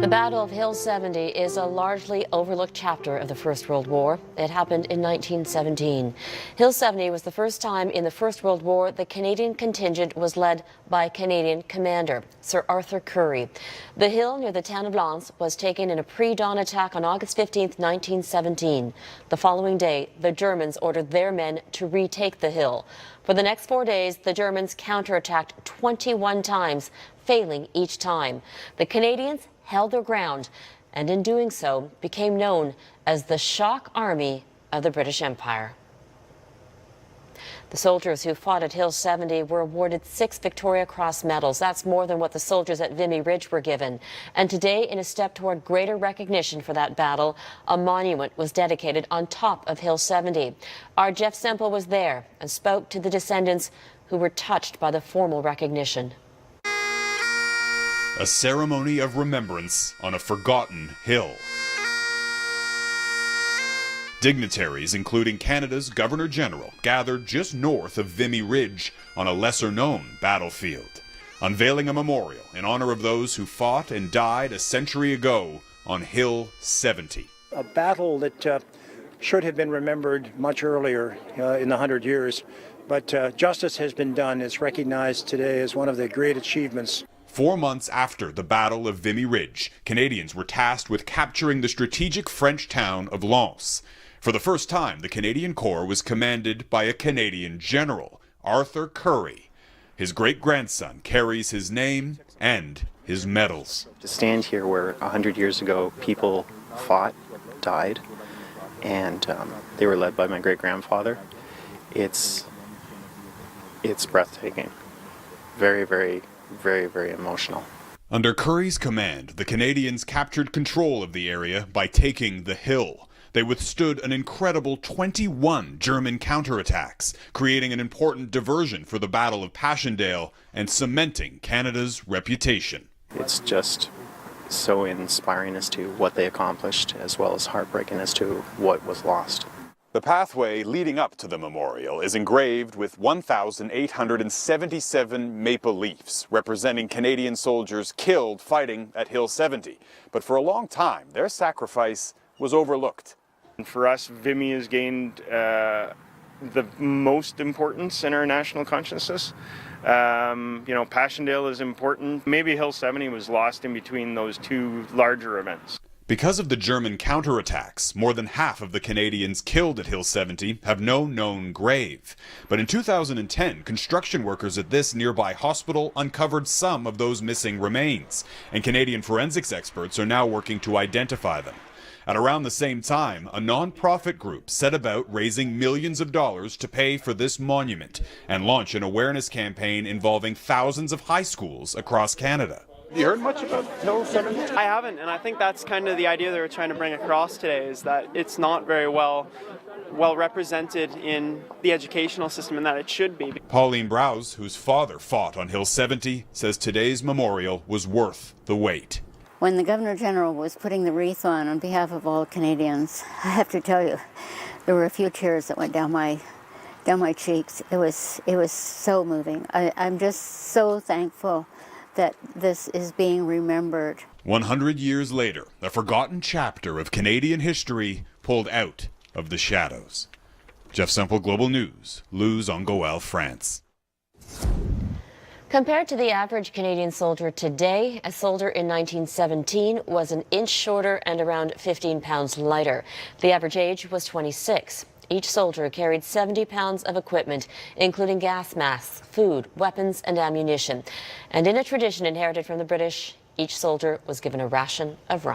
The Battle of Hill 70 is a largely overlooked chapter of the First World War. It happened in 1917. Hill 70 was the first time in the First World War the Canadian contingent was led by a Canadian commander, Sir Arthur Currie. The hill near the town of Lens was taken in a pre-dawn attack on August 15, 1917. The following day, the Germans ordered their men to retake the hill. For the next 4 days, the Germans counterattacked 21 times, failing each time. The Canadians held their ground, and in doing so became known as the Shock Army of the British Empire. The soldiers who fought at Hill 70 were awarded 6 Victoria Cross medals. That's more than what the soldiers at Vimy Ridge were given. And today, in a step toward greater recognition for that battle, a monument was dedicated on top of Hill 70. Our Jeff Semple was there and spoke to the descendants who were touched by the formal recognition. A ceremony of remembrance on a forgotten hill. Dignitaries, including Canada's Governor-General, gathered just north of Vimy Ridge on a lesser-known battlefield, unveiling a memorial in honor of those who fought and died a century ago on Hill 70. A battle that should have been remembered much earlier in the 100 years, but justice has been done. It's recognized today as one of the great achievements. 4 months after the Battle of Vimy Ridge, Canadians were tasked with capturing the strategic French town of Lens. For the first time, the Canadian Corps was commanded by a Canadian general, Arthur Currie. His great-grandson carries his name and his medals. To stand here where 100 years ago people fought, died, and they were led by my great-grandfather, it's breathtaking. Very, very, very, very emotional. Under Currie's command, the Canadians captured control of the area by taking the hill. They withstood an incredible 21 German counterattacks, creating an important diversion for the Battle of Passchendaele and cementing Canada's reputation. It's just so inspiring as to what they accomplished, as well as heartbreaking as to what was lost. The pathway leading up to the memorial is engraved with 1,877 maple leaves, representing Canadian soldiers killed fighting at Hill 70. But for a long time, their sacrifice was overlooked. For us, Vimy has gained the most importance in our national consciousness. Passchendaele is important. Maybe Hill 70 was lost in between those two larger events. Because of the German counterattacks, more than half of the Canadians killed at Hill 70 have no known grave. But in 2010, construction workers at this nearby hospital uncovered some of those missing remains, and Canadian forensics experts are now working to identify them. At around the same time, a non-profit group set about raising millions of dollars to pay for this monument and launch an awareness campaign involving thousands of high schools across Canada. You heard much about Hill 70? I haven't, and I think that's kind of the idea they were trying to bring across today, is that it's not very well represented in the educational system, and that it should be. Pauline Browse, whose father fought on Hill 70, says today's memorial was worth the wait. When the Governor-General was putting the wreath on behalf of all Canadians, I have to tell you, there were a few tears that went down my cheeks. It was so moving. I'm just so thankful that this is being remembered. 100 years later, a forgotten chapter of Canadian history pulled out of the shadows. Jeff Semple, Global News, Loos-en-Gohelle, France. Compared to the average Canadian soldier today, a soldier in 1917 was an inch shorter and around 15 pounds lighter. The average age was 26. Each soldier carried 70 pounds of equipment, including gas masks, food, weapons, and ammunition. And in a tradition inherited from the British, each soldier was given a ration of rice.